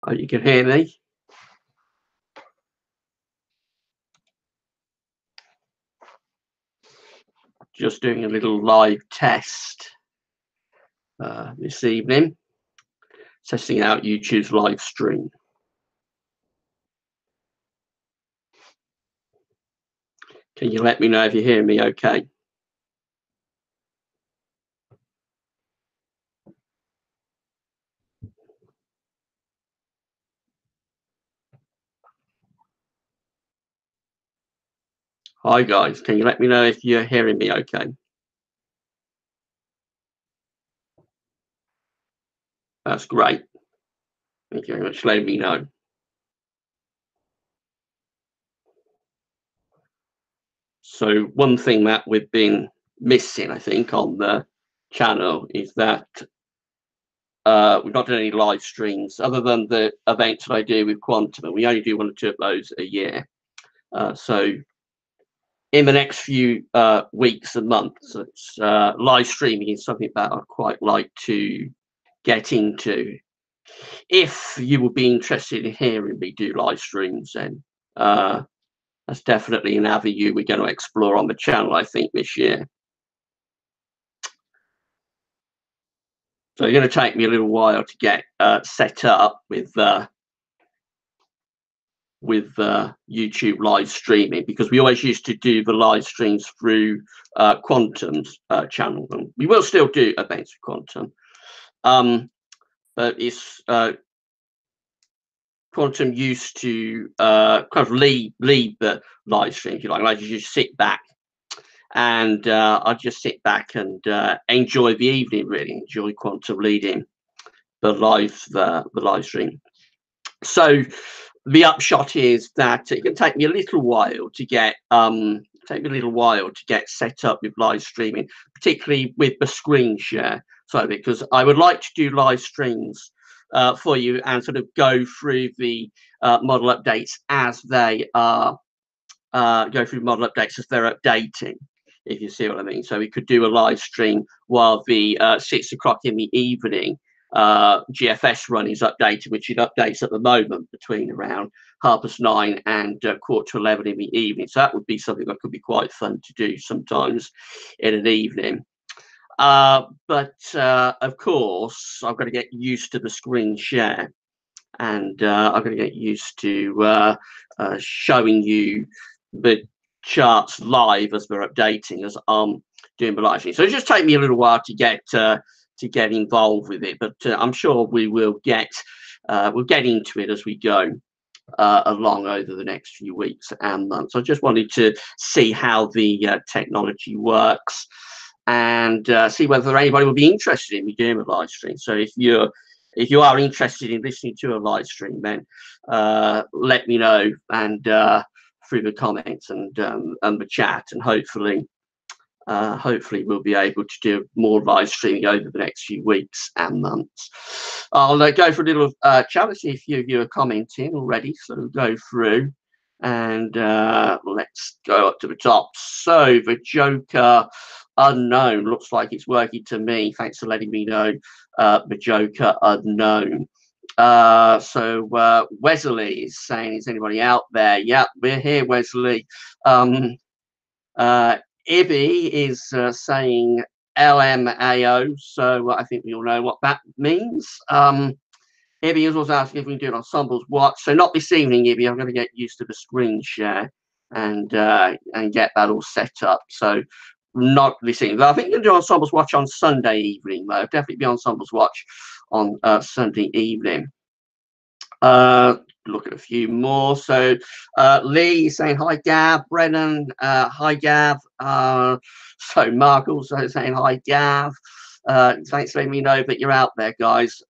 Oh, you can hear me? Just doing a little live test this evening, testing out YouTube's live stream. Can you let me know if you hear me okay? Hi guys, can you let me know if you're hearing me okay? That's great. Thank you very much for letting me know. So one thing that we've been missing, I think, on the channel is that we've not done any live streams other than the events that I do with Quantum, and we only do 1 or 2 of those a year. So in the next few weeks and months, live streaming is something that I'd quite like to get into. If you would be interested in hearing me do live streams, then that's definitely an avenue we're going to explore on the channel, I think, this year. So it's going to take me a little while to get set up with YouTube live streaming, because we always used to do the live streams through Quantum's channel, and we will still do events with Quantum, but it's Quantum used to kind of lead the live stream, if you like. I just sit back and I just sit back and enjoy the evening, really enjoy Quantum leading the live stream. So the upshot is that it can take me a little while to get set up with live streaming, particularly with the screen share. So because I would like to do live streams for you and sort of go through the model updates as they are go through model updates as they're updating, if you see what I mean. So we could do a live stream while the 6 o'clock in the evening GFS run is updated, which it updates at the moment between around 9:30 and 10:45 in the evening. So that would be something that could be quite fun to do sometimes in an evening. But of course, I've got to get used to the screen share, and I'm going to get used to showing you the charts live as they're updating as I'm doing the live stream. So it just take me a little while to get involved with it, but I'm sure we will get into it as we go along over the next few weeks and months. I just wanted to see how the technology works and see whether anybody would be interested in me doing a live stream. So if you are interested in listening to a live stream, then let me know, and through the comments and the chat, and hopefully we'll be able to do more live streaming over the next few weeks and months. I'll go for a little chat. Let's see if you are commenting already, so we'll go through and let's go up to the top. So the Joker Unknown, looks like it's working to me. Thanks for letting me know, the Joker Unknown. So Wesley is saying, is anybody out there? Yeah, we're here, Wesley. Ibby is saying LMAO, so I think we all know what that means. Ibby is also asking if we can do an ensembles watch. So not this evening, Ibby. I'm going to get used to the screen share and get that all set up. So not this evening. But I think you can do ensembles watch on Sunday evening, though. Definitely be ensembles watch on Sunday evening. Look at a few more. So Lee is saying hi, Gav. Brennan, hi, Gav. So Mark also saying hi, Gav. Thanks for letting me know that you're out there, guys.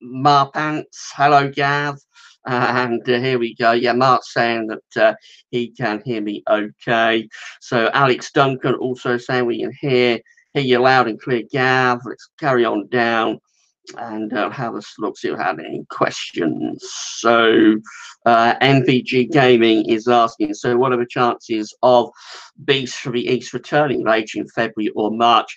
Marpants, hello, Gav. And here we go. Yeah, Mark's saying that he can hear me okay. So Alex Duncan also saying we can hear you loud and clear, Gav. Let's carry on down and have a look, see if we have any questions. So MVG Gaming is asking, so what are the chances of Beast from the East returning later in February or March?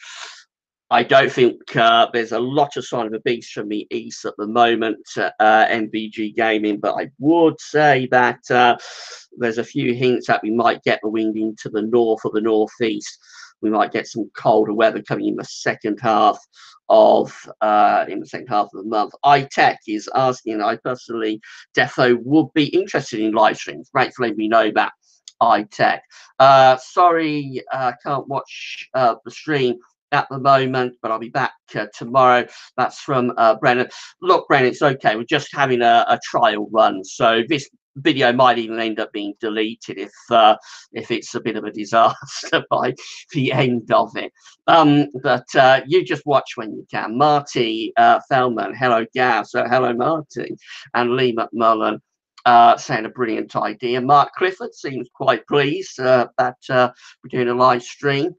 I don't think there's a lot of sign of a beast from the east at the moment, NVG Gaming, but I would say that there's a few hints that we might get the wind into the north or the northeast. We might get some colder weather coming in the second half of the month. iTech is asking, I personally defo would be interested in live streams. Gratefully, we know that iTech. Sorry, can't watch the stream at the moment, but I'll be back tomorrow. That's from Brennan. Look, Brennan, it's okay. We're just having a trial run, so this video might even end up being deleted if it's a bit of a disaster by the end of it. But you just watch when you can. Marty Fellman, hello Gav. So hello Marty, and Lee McMullen. Saying a brilliant idea. Mark Clifford seems quite pleased that we're doing a live stream.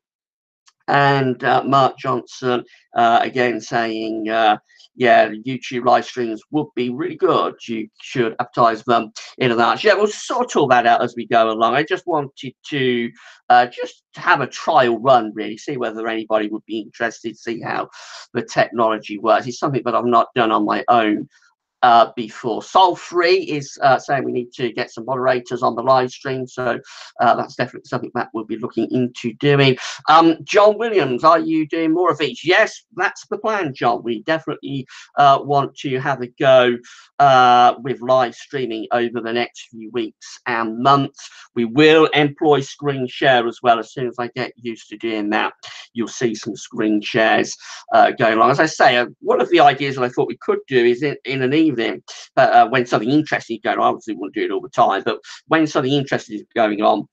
And Mark Johnson again saying, yeah, YouTube live streams would be really good. You should advertise them in advance. Yeah, we'll sort of talk that out as we go along. I just wanted to just have a trial run, really, see whether anybody would be interested, see how the technology works. It's something that I've not done on my own before. Soul Free is saying we need to get some moderators on the live stream, so that's definitely something that we'll be looking into doing. John Williams, are you doing more of these? Yes, that's the plan, John. We definitely want to have a go with live streaming over the next few weeks and months. We will employ screen share as well. As soon as I get used to doing that, you'll see some screen shares going along. As I say, one of the ideas that I thought we could do is in an evening, when something interesting is going on. Obviously, we won't do it all the time, but when something interesting is going on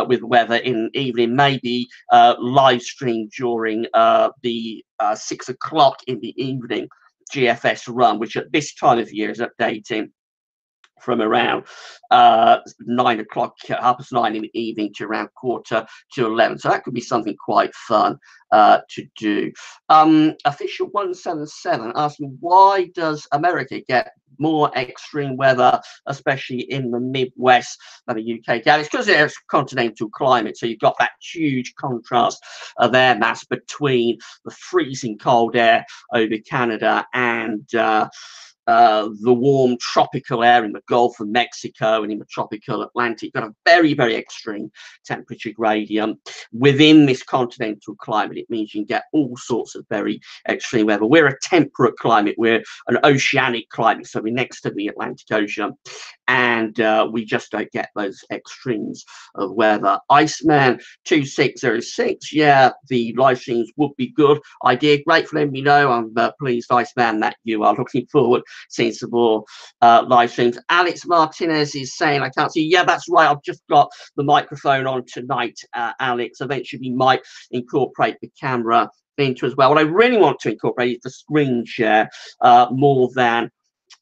with weather in the evening, maybe live stream during the 6 o'clock in the evening GFS run, which at this time of year is updating from around 9 o'clock, 9:30 in the evening to around 10:45. So that could be something quite fun to do. Official 177 asking, why does America get more extreme weather, especially in the Midwest than the UK? Yeah, it's because it's continental climate, so you've got that huge contrast of air mass between the freezing cold air over Canada and the warm tropical air in the Gulf of Mexico and in the tropical Atlantic. You've got a very, very extreme temperature gradient within this continental climate. It means you can get all sorts of very extreme weather. We're a temperate climate. We're an oceanic climate, so we're next to the Atlantic Ocean, and we just don't get those extremes of weather. Iceman 2606, yeah, the live streams would be good idea. Great for letting me know. I'm pleased, Iceman, that you are looking forward seeing some more live streams. Alex Martinez is saying, I can't see. Yeah, that's right. I've just got the microphone on tonight, Alex. Eventually, we might incorporate the camera into as well. What I really want to incorporate is the screen share more than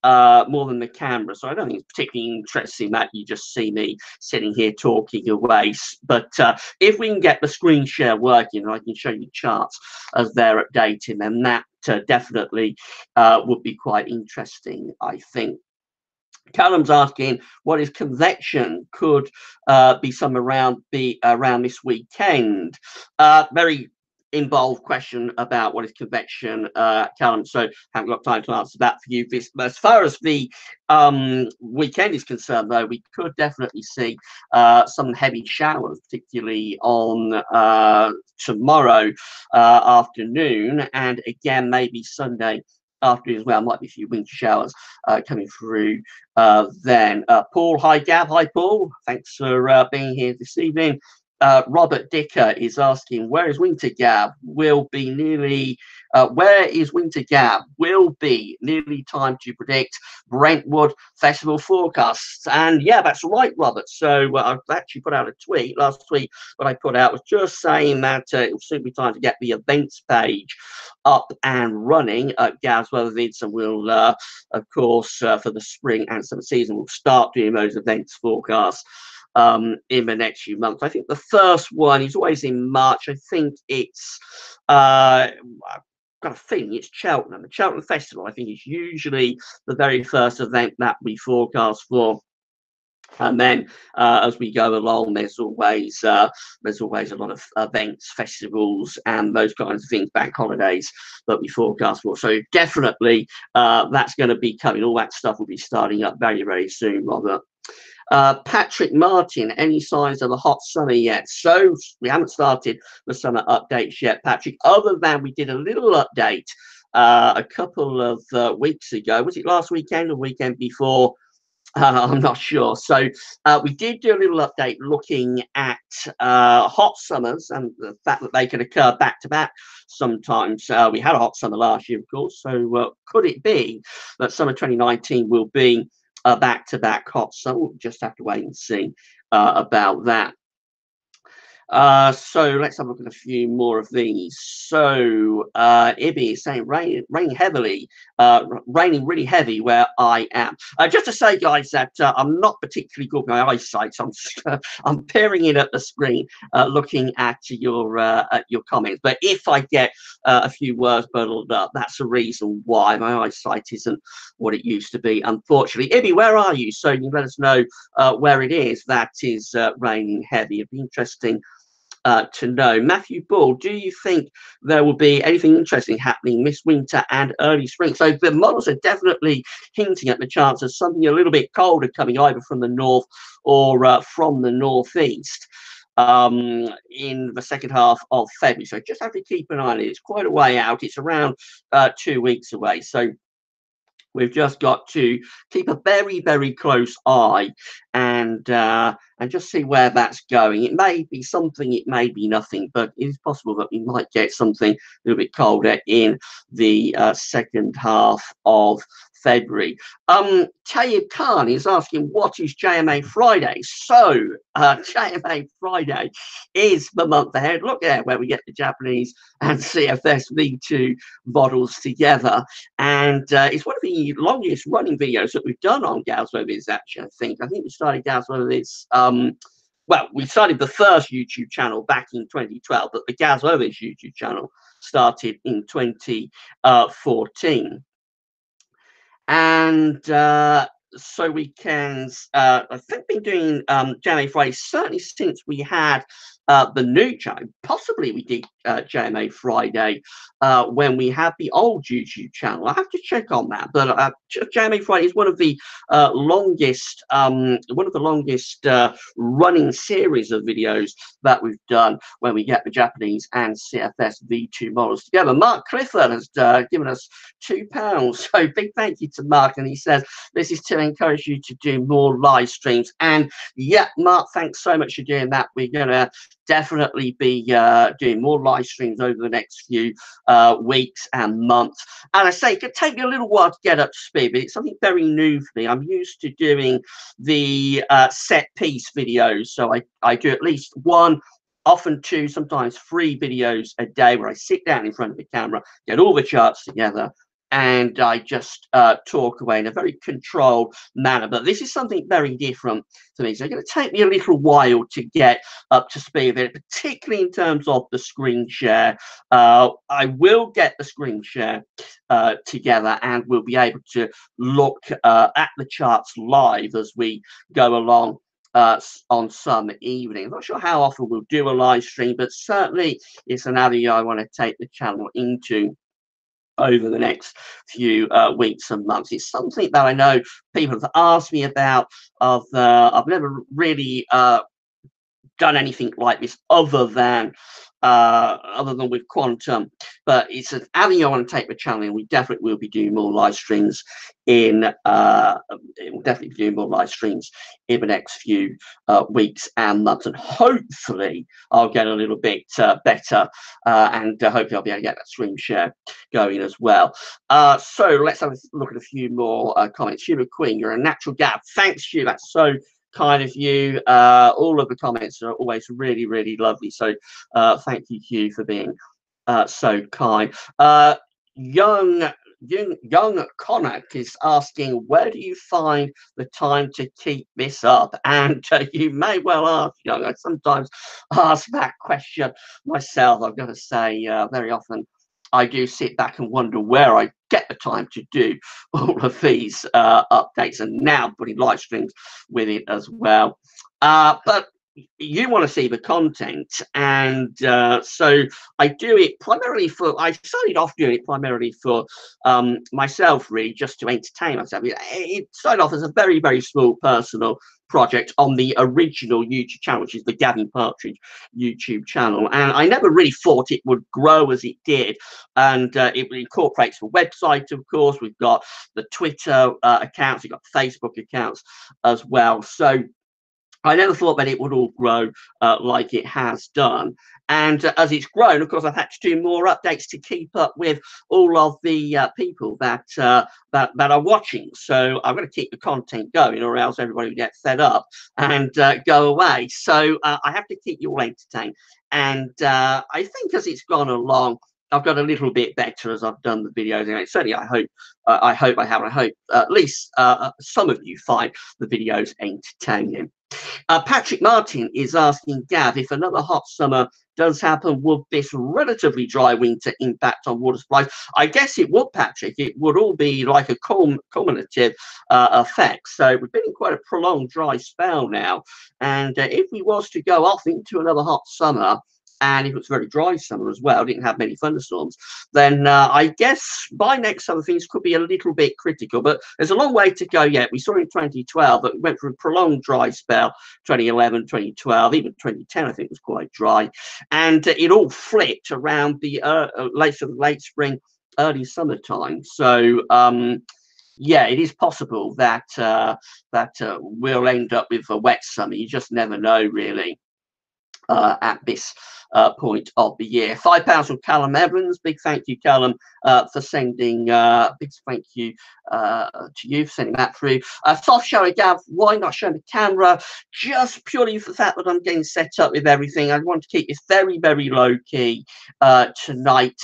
the camera. So I don't think it's particularly interesting that you just see me sitting here talking away. But if we can get the screen share working, and I can show you charts as they're updating, then that definitely would be quite interesting, I think. Callum's asking, what is convection? Could be some around this weekend. Very involved question about what is convection, Callum, so haven't got time to answer that for you. As far as the weekend is concerned, though, we could definitely see some heavy showers, particularly on tomorrow afternoon, and again maybe Sunday afternoon as well. Might be a few winter showers coming through then. Paul, hi Gav, hi Paul, thanks for being here this evening. Robert Dicker is asking, where is Winter Gab? Will be nearly where is Winter Gab? Will be nearly time to predict Brentwood Festival forecasts. And yeah, that's right, Robert. So I've actually put out a tweet. Last tweet what I put out was just saying that it will soon be time to get the events page up and running at Gab's Weather Vids, and we'll of course for the spring and summer season we'll start doing those events forecasts in the next few months. I think the first one is always in March. I think it's I've got a feeling it's Cheltenham. The Cheltenham Festival, I think, is usually the very first event that we forecast for And then as we go along, there's always a lot of events, festivals, and those kinds of things, bank holidays that we forecast for. So definitely that's going to be coming. All that stuff will be starting up very, very soon, Robert. Patrick Martin, any signs of a hot summer yet? So we haven't started the summer updates yet, Patrick, other than we did a little update a couple of weeks ago. Was it last weekend or weekend before? I'm not sure. So we did do a little update looking at hot summers and the fact that they can occur back to back sometimes. We had a hot summer last year, of course. So could it be that summer 2019 will be a back-to-back hot summer? We'll just have to wait and see about that. So let's have a look at a few more of these. So Ibby is saying raining heavily, raining really heavy where I am. Just to say, guys, that I'm not particularly good with my eyesight. So I'm peering in at the screen, looking at your comments. But if I get a few words bundled up, that's the reason why my eyesight isn't what it used to be, unfortunately. Ibby, where are you? So you can let us know where it is that is raining heavy. It'd be interesting to know. Matthew Bull, do you think there will be anything interesting happening this winter and early spring? So the models are definitely hinting at the chance of something a little bit colder coming either from the north or from the northeast in the second half of February. So just have to keep an eye on it. It's quite a way out. It's around 2 weeks away. So we've just got to keep a very, very close eye and just see where that's going. It may be something, it may be nothing, but it is possible that we might get something a little bit colder in the second half of February. Tayyib Khan is asking, what is JMA Friday? So JMA Friday is the month ahead. Look at where we get the Japanese and CFS V2 models together. And it's one of the longest running videos that we've done on GaussLoViz, actually, I think we started GaussLoViz, well, we started the first YouTube channel back in 2012, but the GaussLoViz YouTube channel started in 2014. And so we can, I think, been doing JMA Friday certainly since we had the new channel. Possibly we did JMA Friday when we had the old YouTube channel. I have to check on that, but JMA Friday is one of the longest running series of videos that we've done when we get the Japanese and CFS V2 models together. Mark Clifford has given us £2, so big thank you to Mark, and he says this is to encourage you to do more live streams. And yeah, Mark, thanks so much for doing that. We're gonna definitely be doing more live streams over the next few weeks and months. And I say it could take me a little while to get up to speed, but it's something very new for me. I'm used to doing the set piece videos, so I do at least one, often two, sometimes 3 videos a day where I sit down in front of the camera, get all the charts together, and I just talk away in a very controlled manner. But this is something very different to me. So it's going to take me a little while to get up to speed with it, particularly in terms of the screen share. I will get the screen share together, and we'll be able to look at the charts live as we go along on some evenings. I'm not sure how often we'll do a live stream, but certainly it's an avenue I want to take the channel into over the next few weeks and months. It's something that I know people have asked me about. I've never really done anything like this other than with Quantum, but it's an avenue I want to take the channel, and we definitely will be doing more live streams in the next few weeks and months, and hopefully I'll get a little bit better, and hopefully I'll be able to get that screen share going as well. So let's have a look at a few more comments. Hugh McQueen, you're a natural gap. Thanks, Hugh. That's so kind of you. All of the comments are always really, really lovely. So thank you, Hugh, for being so kind. Young Connacht is asking, where do you find the time to keep this up? And you may well ask, Young, I sometimes ask that question myself. I've got to say, very often I do sit back and wonder where I get the time to do all of these updates, and now putting live streams with it as well. But you want to see the content, and so I do it primarily for, I started off doing it primarily for myself, really, just to entertain myself. It started off as a very, very small personal project on the original YouTube channel, which is the Gavin Partridge YouTube channel, and I never really thought it would grow as it did. And it incorporates the website, of course. We've got the Twitter accounts, we've got Facebook accounts as well. So I never thought that it would all grow like it has done. And as it's grown, of course, I've had to do more updates to keep up with all of the people that are watching. So I'm going to keep the content going, or else everybody will get fed up and go away. So I have to keep you all entertained. And I think as it's gone along, I've got a little bit better as I've done the videos. Anyway, certainly, I hope I have. I hope at least some of you find the videos entertaining. Patrick Martin is asking Gav, if another hot summer does happen, would this relatively dry winter impact on water supplies? I guess it would, Patrick. It would all be like a cumulative effect. So we've been in quite a prolonged dry spell now, and if we was to go off into another hot summer, and if it's very dry summer as well, didn't have many thunderstorms, then I guess by next summer things could be a little bit critical. But there's a long way to go yet. We saw in 2012 that we went through a prolonged dry spell. 2011, 2012, even 2010 I think was quite dry, and it all flipped around the late spring, early summertime. So yeah, it is possible that we'll end up with a wet summer. You just never know, really. At this point of the year. £5 from Callum Evans. Big thank you, Callum, for sending. Big thank you to you for sending that through. Soft shower, Gav. Why not show the camera? Just purely for the fact that I'm getting set up with everything. I want to keep this very, very low key tonight.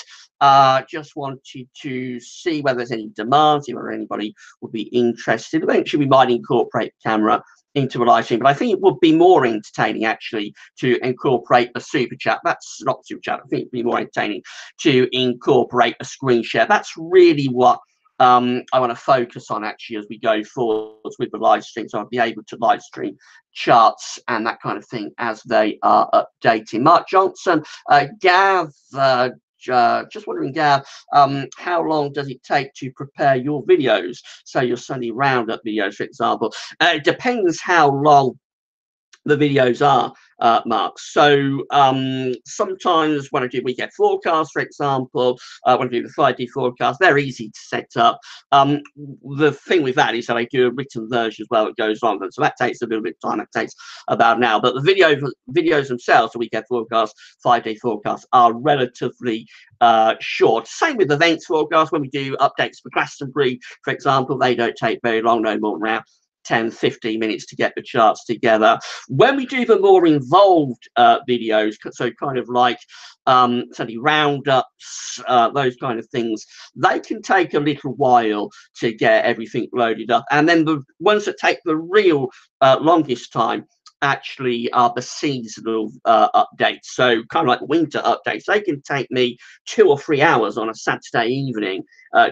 Just wanted to see whether there's any demand, see whether anybody would be interested. Eventually, we might incorporate the camera into a live stream, but I think it would be more entertaining actually to incorporate a super chat. That's not super chat. I think it'd be more entertaining to incorporate a screen share. That's really what I want to focus on actually as we go forwards with the live stream. So I'll be able to live stream charts and that kind of thing as they are updating. Mark Johnson, Gav, just wondering, Gav, how long does it take to prepare your videos? So your Sunday roundup videos, for example. It depends how long the videos are, Mark. So sometimes when I do weekend forecast, for example, when I do the 5D forecast, they're easy to set up. The thing with that is that I do a written version as well that goes on, so that takes a little bit of time. It takes about an hour, but the videos themselves, the weekend forecast, 5D forecast, are relatively short. Same with events forecast. When we do updates for Glastonbury, for example, they don't take very long, no more than around 10-15 minutes to get the charts together. When we do the more involved videos, so kind of like certainly roundups, those kind of things, they can take a little while to get everything loaded up. And then the ones that take the real longest time actually are the seasonal updates. So kind of like winter updates, they can take me 2 or 3 hours on a Saturday evening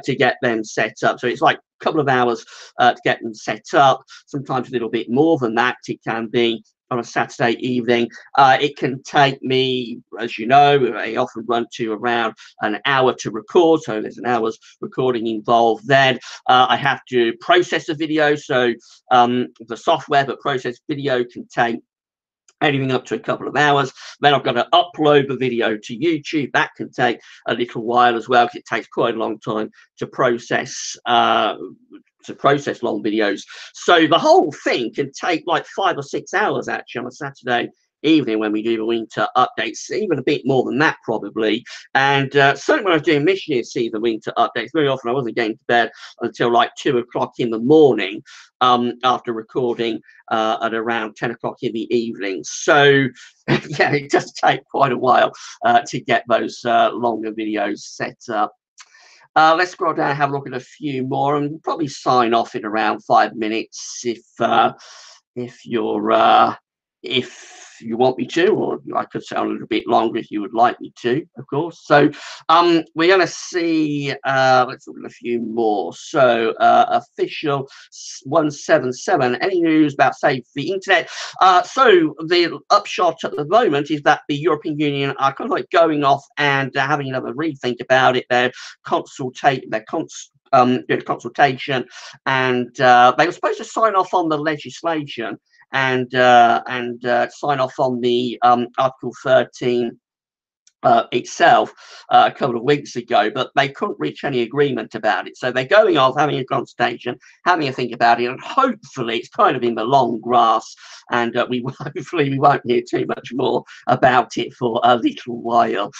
to get them set up. So it's like a couple of hours to get them set up, sometimes a little bit more than that. It can be on a Saturday evening. It can take me, as you know, they often run to around an hour to record, so there's an hour's recording involved. Then I have to process the video, so the software that processes video can take anything up to a couple of hours. Then I've got to upload the video to YouTube. That can take a little while as well, because it takes quite a long time to process long videos. So the whole thing can take like 5 or 6 hours actually on a Saturday evening when we do the winter updates, even a bit more than that probably. And certainly when I was doing this year's season winter updates, very often I wasn't getting to bed until like 2 o'clock in the morning after recording at around 10 o'clock in the evening. So yeah, it does take quite a while to get those longer videos set up. Let's scroll down and have a look at a few more, and we'll probably sign off in around 5 minutes if if you want me to, or I could say a little bit longer if you would like me to, of course. So we're going to see, let's look at a few more. So official 177, any news about, say, the internet? So the upshot at the moment is that the European Union are kind of like going off and having another rethink about it. They're consultation, and they were supposed to sign off on the legislation and sign off on the Article 13 itself a couple of weeks ago, but they couldn't reach any agreement about it. So they're going off, having a consultation, having a think about it, and hopefully it's kind of in the long grass, and hopefully we won't hear too much more about it for a little while.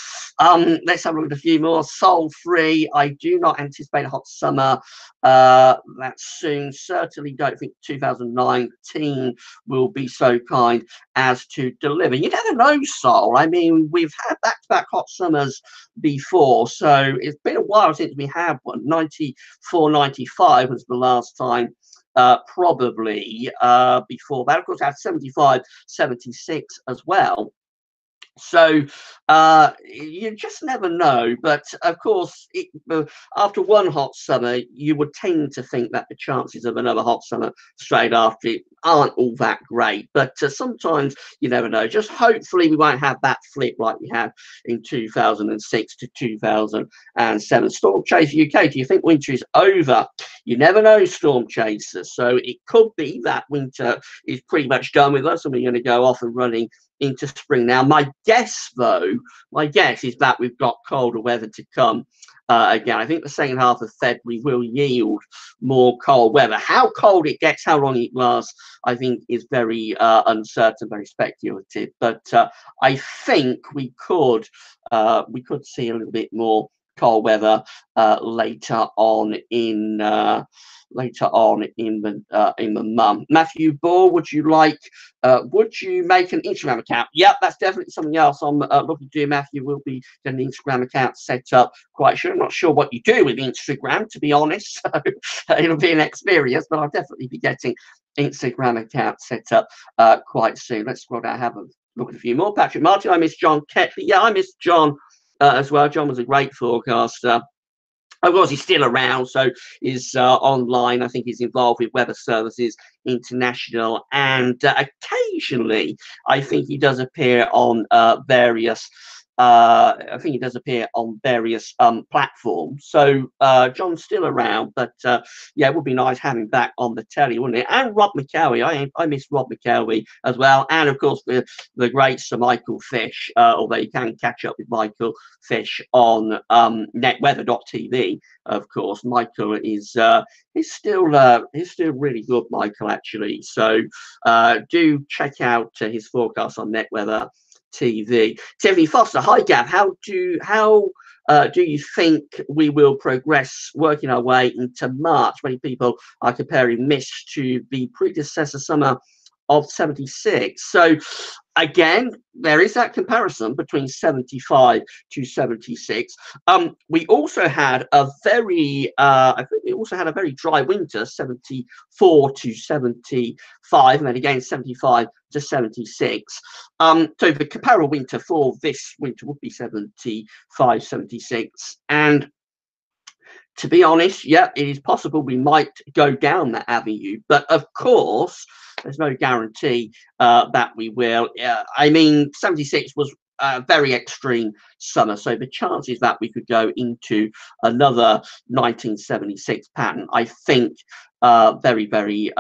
Let's have a look at a few more. Sol Free, I do not anticipate a hot summer that soon. Certainly don't think 2019 will be so kind as to deliver. You never know, Sol. I mean, we've had back-to-back hot summers before, so it's been a while since we had one. 94, 95 was the last time, probably. Before that, of course, I had 75, 76 as well. So you just never know. But of course, after one hot summer, you would tend to think that the chances of another hot summer straight after it aren't all that great. But sometimes you never know. Just hopefully we won't have that flip like we had in 2006 to 2007. Storm Chaser UK, do you think winter is over? You never know, Storm Chaser. So it could be that winter is pretty much done with us and we're going to go off and running into spring. Now, my guess is that we've got colder weather to come again. I think the second half of February will yield more cold weather. How cold it gets, how long it lasts, I think is very uncertain, very speculative. But I think we could see a little bit more cold weather later on in the month. Matthew Ball, would you make an Instagram account? Yep, that's definitely something else I'm looking to do. Matthew will be getting an Instagram account set up quite soon. I'm not sure what you do with Instagram, to be honest. So it'll be an experience, but I'll definitely be getting Instagram account set up quite soon. Let's scroll down, have a look at a few more. Patrick Martin, I miss John Ketley. Yeah, I miss John as well. John was a great forecaster. Of course, he's still around, so he's online. I think he's involved with Weather Services International, and occasionally, I think he does appear on various. Platforms. So John's still around, but yeah, it would be nice having back on the telly, wouldn't it? And Rob McElwee, I miss Rob McElwee as well, and of course the great Sir Michael Fish. Although you can catch up with Michael Fish on netweather.tv. Of course, Michael is still really good, Michael, actually. So do check out his forecast on NetWeather TV. Tiffany Foster, hi Gav, how do you think we will progress working our way into March? Many people are comparing mist to the predecessor summer of 76. So again, there is that comparison between 75 to 76. We also had a very dry winter, 74 to 75, and then again 75 to 76. So the comparable winter for this winter would be 75, 76. And to be honest, yeah, it is possible we might go down that avenue, but of course, there's no guarantee that we will. I mean, 76 was a very extreme summer, so the chances that we could go into another 1976 pattern, I think, very, very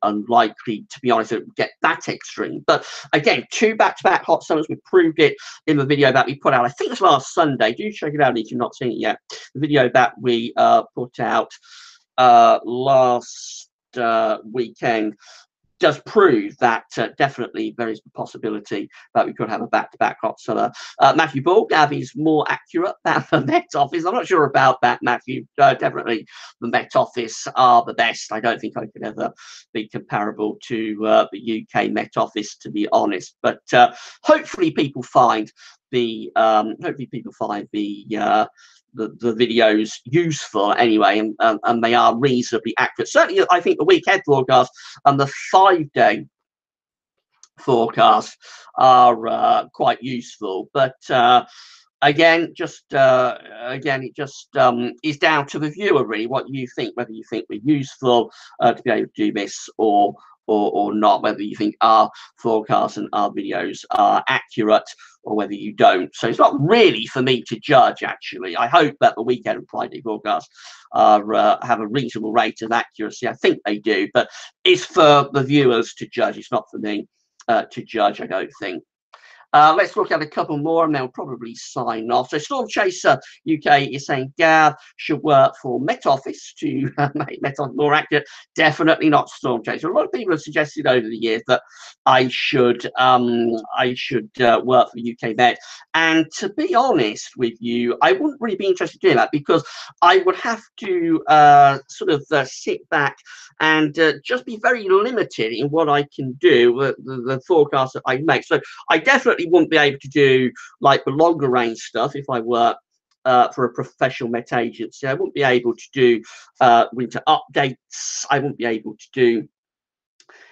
unlikely. To be honest, it would get that extreme. But again, 2 back-to-back hot summers. We proved it in the video that we put out. I think it was last Sunday. Do check it out if you've not seen it yet. The video that we put out last weekend does prove that definitely there is the possibility that we could have a back-to-back hot summer. Matthew Ball, Gav is more accurate than the Met Office. I'm not sure about that, Matthew. Definitely the Met Office are the best. I don't think I could ever be comparable to the UK Met Office, to be honest. But hopefully people find the videos useful anyway, and they are reasonably accurate. Certainly, I think the week ahead forecast and the 5-day forecasts are quite useful. But again, it just is down to the viewer really what you think, whether you think we're useful to be able to do this or not, whether you think our forecasts and our videos are accurate or whether you don't. So it's not really for me to judge, actually. I hope that the weekend and Friday forecasts are, have a reasonable rate of accuracy. I think they do, but it's for the viewers to judge. It's not for me to judge, I don't think. Let's look at a couple more and then we'll probably sign off. So Storm Chaser UK is saying Gav should work for Met Office to make Met Office more accurate. Definitely not Storm Chaser. A lot of people have suggested over the years that I should work for UK Met. And to be honest with you, I wouldn't really be interested in doing that because I would have to sort of sit back and just be very limited in what I can do, the forecast that I make. So I definitely wouldn't be able to do like the longer range stuff if I work for a professional Met agency. I wouldn't be able to do winter updates. I wouldn't be able to do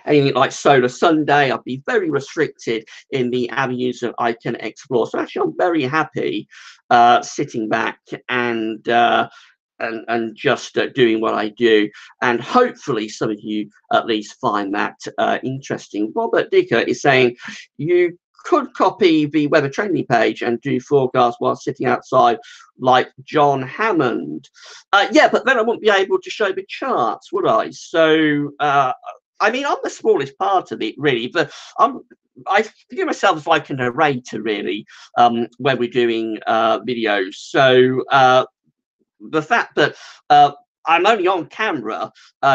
anything like Solar Sunday. I'd be very restricted in the avenues that I can explore. So actually, I'm very happy sitting back and just doing what I do, and hopefully some of you at least find that interesting. Robert Dicker is saying you could copy the weather training page and do forecasts while sitting outside like John Hammond. Yeah, but then I wouldn't be able to show the charts, would I? So I mean, I'm the smallest part of it really, but I view myself as like a narrator really when we're doing videos. So the fact that I'm only on camera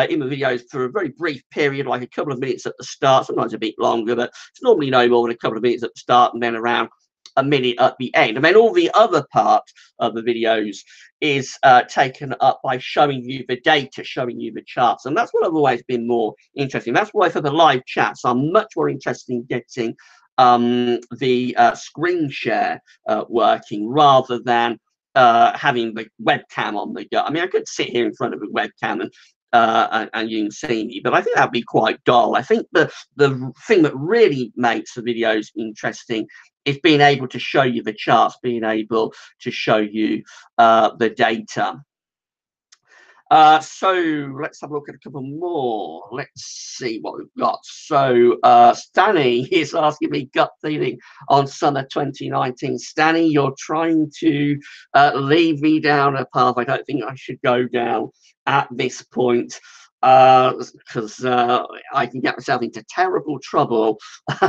in the videos for a very brief period, like a couple of minutes at the start, sometimes a bit longer, but it's normally no more than a couple of minutes at the start and then around a minute at the end. And then all the other part of the videos is taken up by showing you the data, showing you the charts. And that's what I've always been more interested in. That's why for the live chats, I'm much more interested in getting the screen share working rather than having the webcam on the go. I mean, I could sit here in front of a webcam and you can see me, but I think that'd be quite dull. I think the thing that really makes the videos interesting is being able to show you the charts, being able to show you the data. So let's have a look at a couple more. Let's see what we've got. So Stanny is asking me gut feeling on summer 2019. Stanny, you're trying to lead me down a path I don't think I should go down at this point, because I can get myself into terrible trouble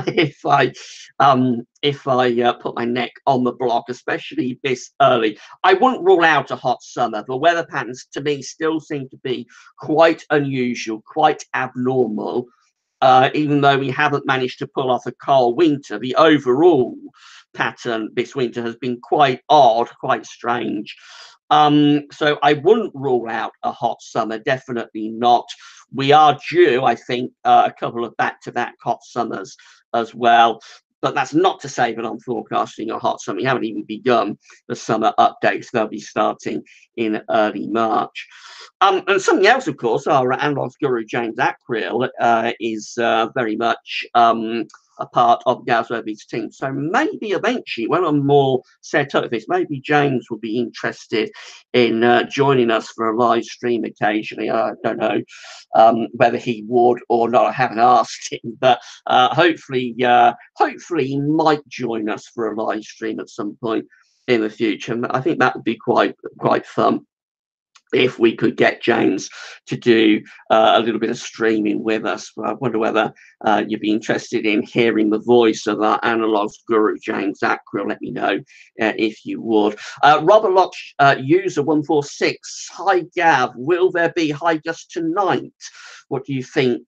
if I put my neck on the block, especially this early. I wouldn't rule out a hot summer. The weather patterns to me still seem to be quite unusual, quite abnormal. Even though we haven't managed to pull off a cold winter, the overall pattern this winter has been quite odd, quite strange. So I wouldn't rule out a hot summer, definitely not. We are due, I think, a couple of back-to-back hot summers as well. But that's not to say that I'm forecasting a hot summer. We haven't even begun the summer updates. They'll be starting in early March. And something else, of course, our analog guru James Acril is very much a part of Gaz Webby's team. So maybe eventually, when I'm more set up with this, maybe James will be interested in joining us for a live stream occasionally. I don't know whether he would or not. I haven't asked him, but hopefully he might join us for a live stream at some point in the future. I think that would be quite fun if we could get James to do a little bit of streaming with us. I wonder whether you'd be interested in hearing the voice of our analog guru, James Acril. Let me know if you would. Robert Locke, user 146. Hi, Gav. Will there be high gusts tonight? What do you think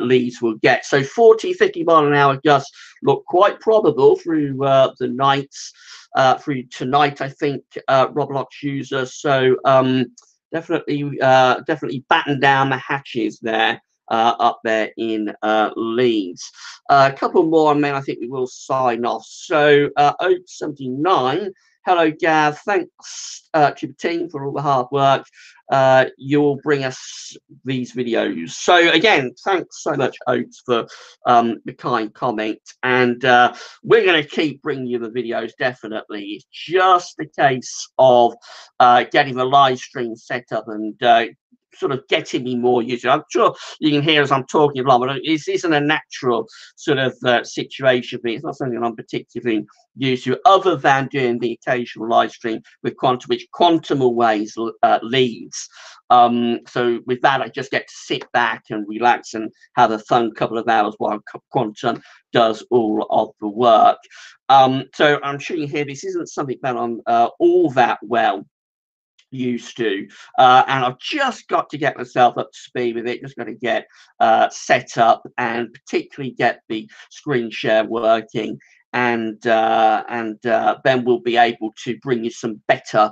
Leeds will get? So 40, 50 mile an hour gusts look quite probable through the nights. Through tonight, I think, Rob Locke's user. So definitely batten down the hatches there up there in Leeds. A couple more, and then I think we will sign off. So Oak 79. Hello, Gav. Thanks to the team for all the hard work you'll bring us these videos. So again, thanks so much, Oates, for the kind comment, and we're going to keep bringing you the videos, definitely. It's just a case of getting the live stream set up and sort of getting me more used to it. I'm sure you can hear as I'm talking along, but this isn't a natural sort of situation for me. It's not something I'm particularly used to, other than doing the occasional live stream with Quantum, which Quantum always leads. So with that, I just get to sit back and relax and have a fun couple of hours while Quantum does all of the work. So I'm sure you hear this isn't something that I'm all that well used to, and I've just got to get myself up to speed with it. Just got to get set up and particularly get the screen share working, and then we'll be able to bring you some better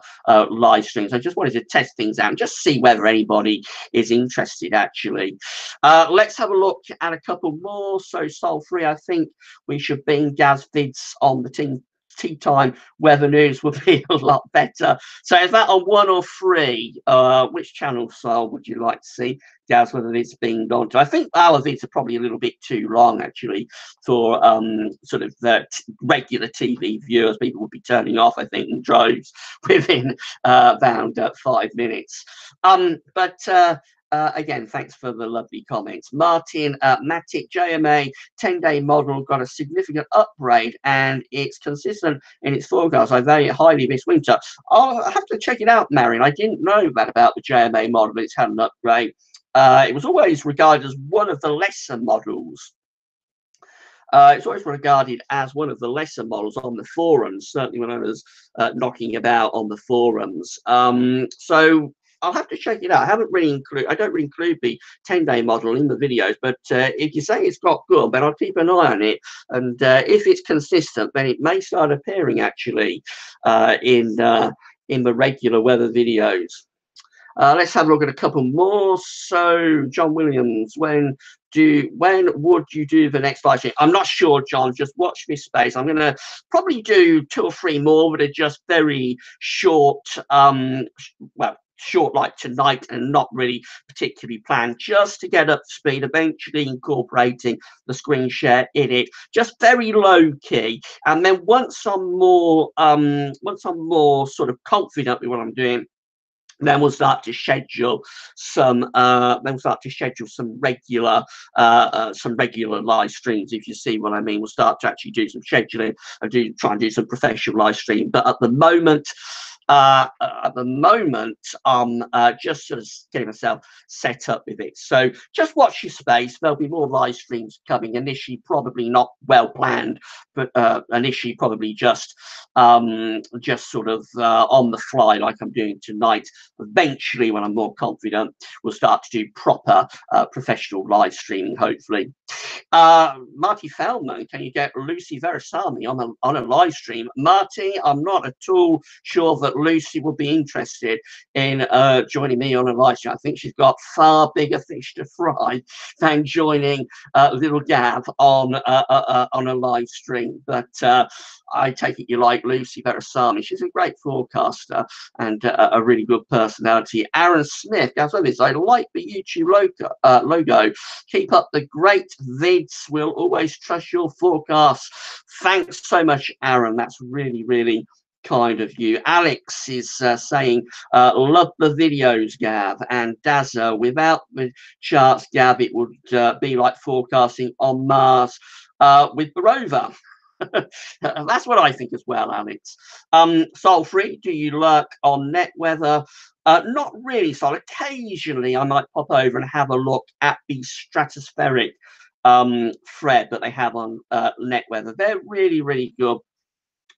live streams. I just wanted to test things out and just see whether anybody is interested, actually. Let's have a look at a couple more. So Sol Free, I think we should bring Gaz vids on the tea time weather news would be a lot better. So is that on 1 or 3? Which channel, Sol, would you like to see, Gaz, whether it's being on to? I think our vids are probably a little bit too long, actually, for sort of the regular TV viewers. People would be turning off, I think, in droves within around 5 minutes. Again, thanks for the lovely comments. Martin, Matic JMA 10-day model got a significant upgrade and it's consistent in its forecast. I value it highly this winter. I'll have to check it out, Marion. I didn't know that about the JMA model. It's had an upgrade. It was always regarded as one of the lesser models. It's always regarded as one of the lesser models on the forums, certainly when I was knocking about on the forums. So I'll have to check it out. I don't really include the 10-day model in the videos, but if you say it's got good, then I'll keep an eye on it. And if it's consistent, then it may start appearing actually in the regular weather videos. Let's have a look at a couple more. So John Williams, when would you do the next live stream? I'm not sure, John. Just watch this space. I'm going to probably do 2 or 3 more, but are just very short. Well, short like tonight and not really particularly planned, just to get up to speed, eventually incorporating the screen share in it, just very low key. And then once I'm more sort of confident with what I'm doing, then we'll start to schedule some regular live streams, if you see what I mean. We'll start to actually do some scheduling and try and do some professional live stream. But at the moment I'm just sort of getting myself set up with it. So just watch your space. There'll be more live streams coming. Initially, probably not well planned, but initially probably just sort of on the fly, like I'm doing tonight. Eventually, when I'm more confident, we'll start to do proper professional live streaming, hopefully. Marty Feldman, can you get Lucy Verasamy on a live stream? Marty, I'm not at all sure that Lucy will be interested in joining me on a live stream. I think she's got far bigger fish to fry than joining little Gav on a live stream. But I take it you like Lucy Verasamy. She's a great forecaster and a really good personality. Aaron Smith, I like the YouTube logo. Keep up the great vids. We'll always trust your forecasts. Thanks so much, Aaron. That's really, really kind of you. Alex is saying, love the videos, Gav, and Dazza. Without the charts, Gav, it would be like forecasting on Mars with the rover. That's what I think as well, Alex. Sol Free, do you lurk on net weather? Not really, Sol. Occasionally I might pop over and have a look at the stratospheric thread that they have on net weather. They're really, really good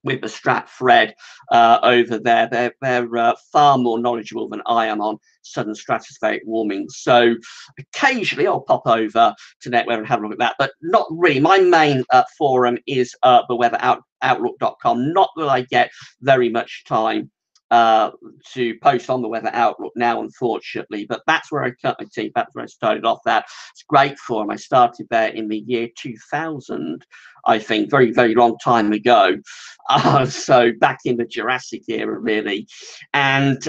with the strat thread over there. They're far more knowledgeable than I am on sudden stratospheric warming. So occasionally I'll pop over to NetWeather and have a look at that, but not really. My main forum is the weatheroutlook.com. Not that I get very much time to post on the Weather Outlook now, unfortunately, but that's where I cut my teeth. That's where I started off. That it's great forum. I started there in the year 2000, I think, very, very long time ago. So back in the Jurassic era, really. And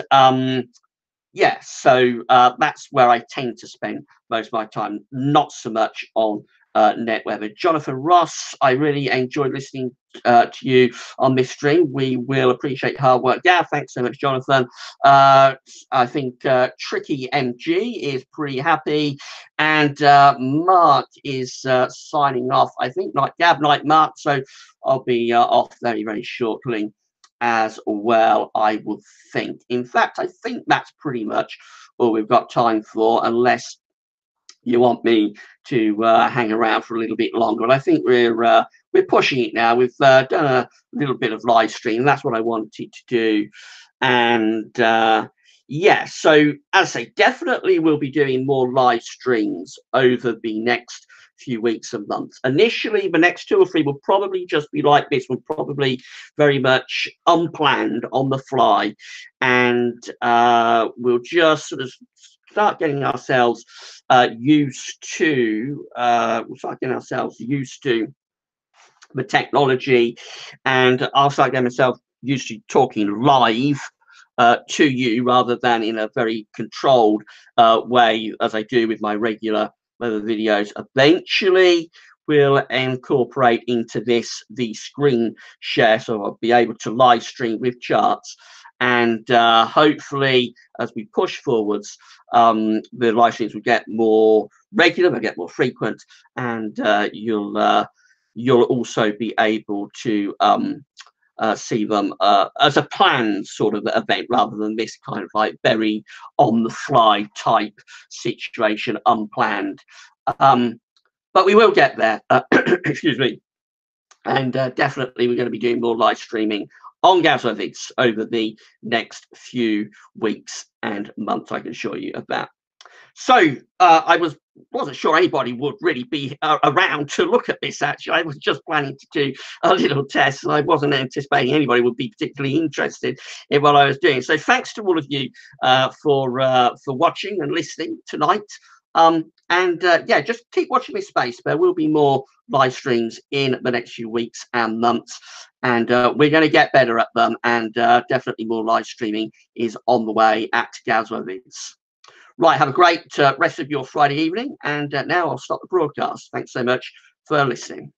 yeah, so that's where I tend to spend most of my time, not so much on NetWeather. Jonathan Ross, I really enjoyed listening to you on this stream. We will appreciate hard work. Yeah, thanks so much, Jonathan. I think Tricky MG is pretty happy, and Mark is signing off. I think like Gav, like Mark, so I'll be off very, very shortly as well, I would think. In fact, I think that's pretty much all we've got time for, unless you want me to hang around for a little bit longer. And I think we're pushing it now. We've done a little bit of live stream. That's what I wanted to do. And yeah, so as I say, definitely we'll be doing more live streams over the next few weeks and months. Initially, the next 2 or 3 will probably just be like this. Will probably very much unplanned, on the fly, and we'll just sort of start getting ourselves used to the technology, and I'll start getting myself used to talking live to you rather than in a very controlled way as I do with my regular weather videos. Eventually we'll incorporate into this the screen share, so I'll be able to live stream with charts, and hopefully as we push forwards, the live streams will get more regular, they'll get more frequent, and you'll also be able to see them as a planned sort of event, rather than this kind of like very on the fly type situation, unplanned. But we will get there. Excuse me. And definitely we're going to be doing more live streaming on Gazovix over the next few weeks and months, I can assure you of that. So I wasn't sure anybody would really be around to look at this. Actually, I was just planning to do a little test, and I wasn't anticipating anybody would be particularly interested in what I was doing. So thanks to all of you for watching and listening tonight. And yeah, just keep watching this space. There will be more live streams in the next few weeks and months, and we're going to get better at them. And definitely more live streaming is on the way at Gazovix. Right, have a great rest of your Friday evening, and now I'll stop the broadcast. Thanks so much for listening.